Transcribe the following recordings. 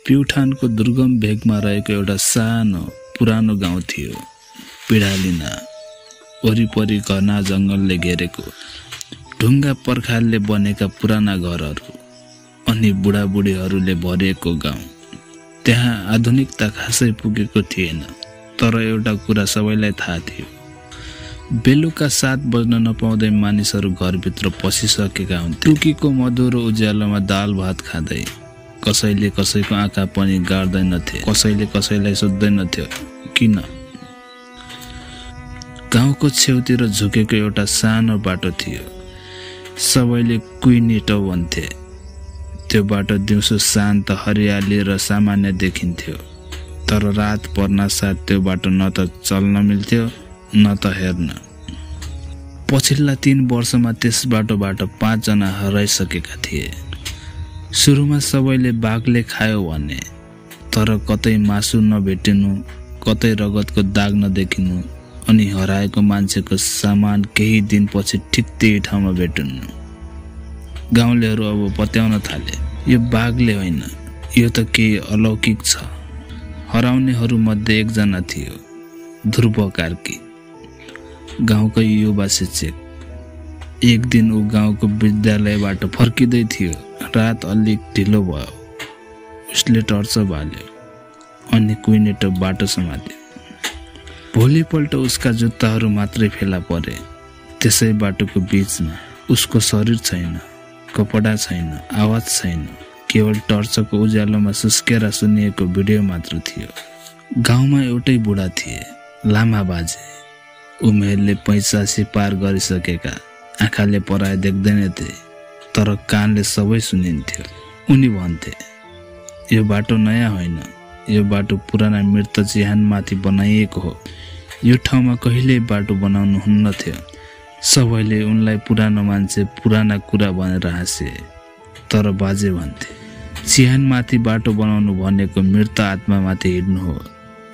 प्युठानको दुर्गम भेगमा रहेको एउटा सानो पुरानो गाउँ थियो पिडालिना। वरिपरि घना जङ्गलले घेरेको ढुङ्गा पर्खालले बनेका पुराना घरहरू अनि बुढाबुढीहरूले भरिएको गाउँ। त्यहाँ आधुनिकता खासै पुगेको थिएन, तर एउटा कुरा सबैलाई थाहा थियो। बेलुका 7 बज्न नपाउँदै मानिसहरू घरभित्र पसिसकेका हुन्थे। टुकीको मधुरो उज्यालोमा दाल भात खाँदै कसैले कसैको आँखा पनि गाड्दैनथे, कसैले कसैलाई सोध्दैनथ्यो किन। गाउँको छेउतिर झुकेको एउटा सानो बाटो थियो, सबैले कुइनेटो भन्थे। त्यो बाटो दिउँसो शान्त, हरियाली र सामान्य देखिन्थ्यो, तर रात पर्ना साथ त्यो बाटो न त चल्न मिल्थ्यो न त हेर्न। पछिल्ला 3 वर्षमा त्यस बाटोबाट 5 जना हराइसकेका थिए। सुरुमा सबैले बाघले खायो भने, तर कतै मासु नभेटिनु, कतै रगतको दाग नदेखिनु, अनि हराएको मान्छेको सामान केही दिनपछि ठिक त्यही ठाउँमा भेटिनु। गाउँलेहरू अब पत्याउन थाले, यो बाघले होइन, यो त केही अलौकिक छ। हराउनेहरू मध्ये एकजना थियो ध्रुव कार्की, गाउँकै युवा शिक्षक। एक दिन ऊ गाउँको विद्यालयबाट फर्किँदै थियो। रात अलिक ढिलो भयो। उसले टर्च बाल्यो अनि कुइनेटो बाटो समात्यो। भोलिपल्ट उसका जुत्ताहरू मात्रै फेला परे। त्यसै बाटोको बीचमा उसको शरीर छैन, कपडा छैन, आवाज छैन, केवल टर्चको उज्यालोमा सुस्केर सुनिएको भिडियो मात्र थियो। गाउँमा एउटै बुढा थिए, लामा बाजे। उमेरले 85 पार गरिसकेका, आँखाले पराए देख्दैनथे, तर कानले सबै सुनिन्थ्यो। उनी भन्थे, यो बाटो नयाँ होइन, यो बाटो पुराना मृत चिहानमाथि बनाइएको हो। यो ठाउँमा कहिल्यै बाटो बनाउनु हुन्न थियो। सबैले उनलाई पुरानो मान्छे, पुराना कुरा भनेर हाँसे, तर बाजे भन्थे, चिहानमाथि बाटो बनाउनु भनेको मृत आत्मामाथि हिँड्नु हो।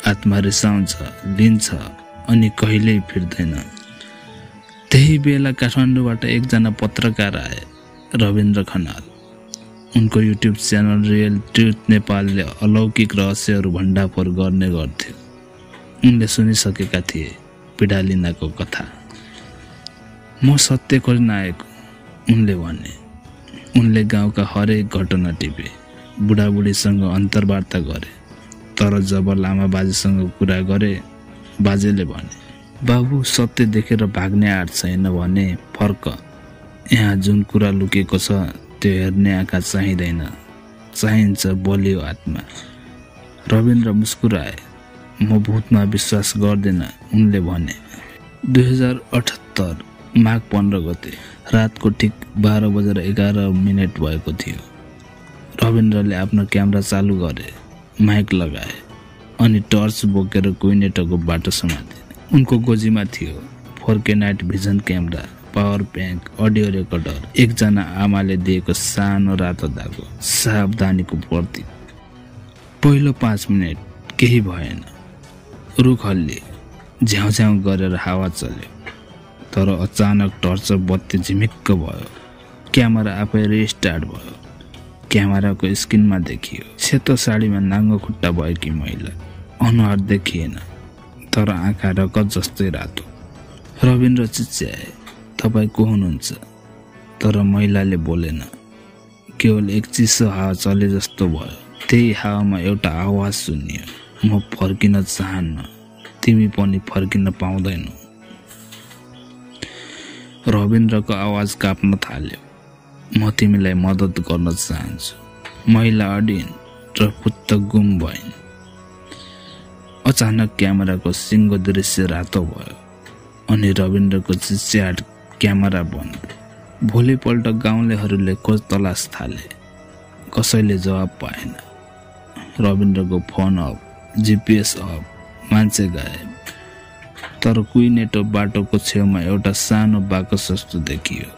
आत्मा रिसाउँछ, लिन्छ अनि कहिल्यै फिर्दैन। त्यही बेला काठमाडौँबाट एकजना पत्रकार आए, रविन्द्र खनाल। उनको युट्युब च्यानल रियल ट्रुथ नेपालले अलौकिक रहस्यहरू भण्डाफोर गर्ने गर्थ्यो। उनले सुनिसकेका थिए पिडालिनाको कथा। म सत्य खोज्न आएको, उनले भने। उनले गाउँका हरेक घटना टिपे, बुढाबुढीसँग अन्तर्वार्ता गरे। तर जब लामा बाजेसँग कुरा गरे, बाजेले भने, बाबु सत्य देखेर भाग्ने आँट छैन भने फर्क। यहाँ जुन कुरा लुकेको छ त्यो हेर्ने आँखा चाहिँदैन, चाहिन्छ बलियो आत्मा। रविन्द्र मुस्कुराए। म भूतमा विश्वास गर्दिन, उनले भने। 2078 माघ 15 गते रातको ठिक 12:11 भएको थियो। रविन्द्रले आफ्नो क्यामेरा चालु गरे, माइक लगाए अनि टर्च बोकेर कुइनेटोको बाटो समाते। उनको गोजीमा थियो 4K night vision camera, power bank, audio recorder, एकजना आमाले दिएको सानो रातो धागो, सावधानीको प्रतीक। पहिलो 5 मिनेट केही भएन। रुख हल्लिए, झ्याउझ्याउ गरेर हावा चल्यो, तर अचानक टर्च बत्ती झिमिक्क भयो। क्यामेरा आफै रिस्टार्ट भयो। क्यामेराको स्क्रिनमा देखियो सेतो साडीमा नाङ्गो खुट्टा भएकी महिला। अनुहार देखिएन, तर आँखा रगत जस्तै रातो। रविन्द्र चिच्याए, तपाईँ को हुनुहुन्छ? तर महिलाले बोलेन। केवल एक चिसो हावा चले जस्तो भयो। त्यही हावामा एउटा आवाज सुनियो, म फर्किन चाहन्न, तिमी पनि फर्किन पाउँदैनौ। रविन्द्रको आवाज काप्न थाल्यो, म तिमीलाई मद्दत गर्न चाहन्छु। महिला अडिन् र फुत्त गुम भइन्। अचानक क्यामेराको सिङ्गो दृश्य रातो भयो अनि रविन्द्रको चिच्याट क्यामेरा बन्द। भोलिपल्ट गाउँलेहरूले खोज तलास थाले, कसैले जवाब पाएन। रविन्द्रको फोन अफ, GPS अफ, मान्छे गायब। तर कुइनेटो बाटोको छेउमा एउटा सानो बाकस जस्तो देखियो।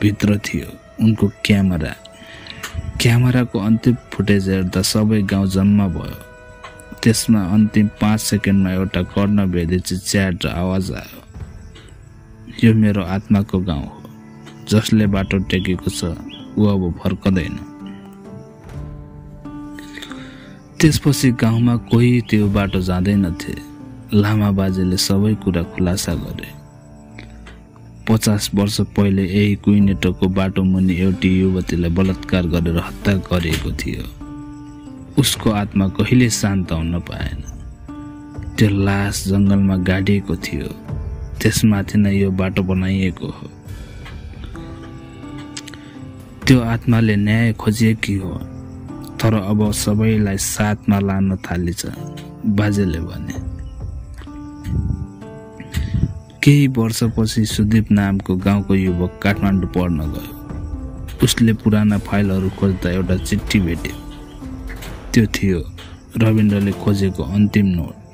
भित्र थियो उनको क्यामेरा। क्यामेराको अन्तिम फुटेज हेर्दा सबै गाउँ जम्मा भयो। त्यसमा अन्तिम 5 सेकेन्डमा एउटा कर्णभेदी चिच्याट र आवाज आयो, यो मेरो आत्माको गाउँ हो, जसले बाटो टेकेको छ ऊ अब फर्कदैन। त्यसपछि गाउँमा कोही त्यो बाटो जाँदैनथे। लामा बाजेले सबै कुरा खुलासा गरे। 50 वर्ष पहिले यही कुइनेटोको बाटो मुनि एउटी युवतीलाई बलात्कार गरेर हत्या गरिएको थियो। उसको आत्मा कहिले शान्त हुन पाएन। त्यो लास जंगलमा गाडिएको थियो। त्यसमाथि नै यो बाटो बनाइएको हो। त्यो आत्माले न्याय खोजेकी हो, तर अब सबैलाई साथमा लान थालेछ, बाजेले भने। केही वर्षपछि सुदीप नामको गाउँको युवक काठमाडौँ पढ्न गयो। उसले पुराना फाइलहरू खोज्दा एउटा चिठी भेट्यो। त्यो थियो रविन्द्रले खोजेको अन्तिम नोट।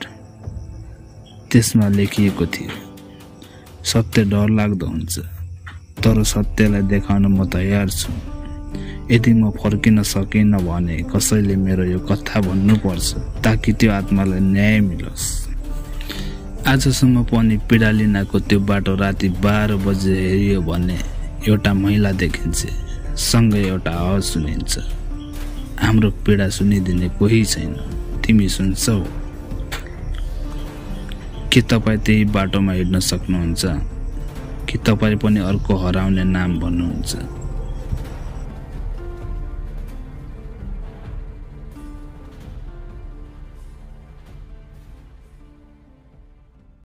त्यसमा लेखिएको थियो, सत्य डरलाग्दो हुन्छ, तर सत्यलाई देखाउन म तयार छु। यदि म फर्किन सकिनँ भने कसैले मेरो यो कथा भन्नुपर्छ, ताकि त्यो आत्मालाई न्याय मिलोस्। आजसम्म पनि पिडालिनाको त्यो बाटो राति 12 बजे हेरियो भने एउटा महिला देखिन्छ, सँगै एउटा आवाज सुनिन्छ। हाम्रो पीडा सुनिदिने कोही छैन, तिमी सुन्छौ? के तपाईँ त्यही बाटोमा हिँड्न सक्नुहुन्छ, कि तपाईँ पनि अर्को हराउने नाम भन्नुहुन्छ?